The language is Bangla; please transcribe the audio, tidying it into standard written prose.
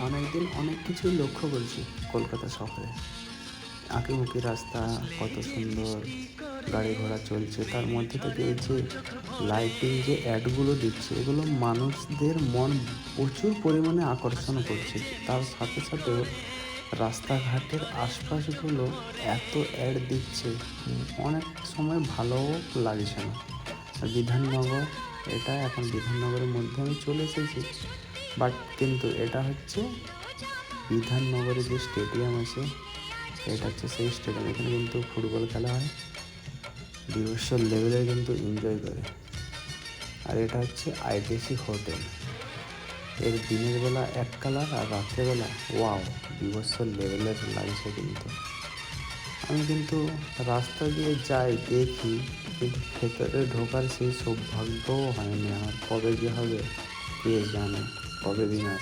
অনেকদিন অনেক কিছুই লক্ষ্য করছি কলকাতা শহরে। আঁকিমুখি রাস্তা, কত সুন্দর গাড়ি ঘোড়া চলছে, তার মধ্যে থেকে এই যে লাইটিং যে অ্যাডগুলো দিচ্ছে, এগুলো মানুষদের মন প্রচুর পরিমাণে আকর্ষণ করছে। তার সাথে সাথেও রাস্তাঘাটের আশপাশগুলো এত অ্যাড দিচ্ছে, অনেক সময় ভালোও লাগছে না। আর বিধাননগর, এটা এখন বিধাননগরের মধ্যে আমি চলে এসেছি, বাট কিন্তু এটা হচ্ছে বিধাননগরে যে স্টেডিয়াম আছে, এটা হচ্ছে সেই স্টেডিয়াম। এখানে কিন্তু ফুটবল খেলা হয়, বিভৎস লেভেলের কিন্তু এনজয় করে। আর এটা হচ্ছে আইটিসি হোটেল। এর দিনের বেলা এক কালার আর রাত্রেবেলা ওয়াও, বিভৎস লেভেলের লাগছে। কিন্তু আমি কিন্তু রাস্তা দিয়ে যাই, দেখি, কিন্তু ভেতরে ঢোকার সেই সৌভাগ্যও হয়নি আমার। কবে যে হবে কে জানে, কবে দিন আসবে।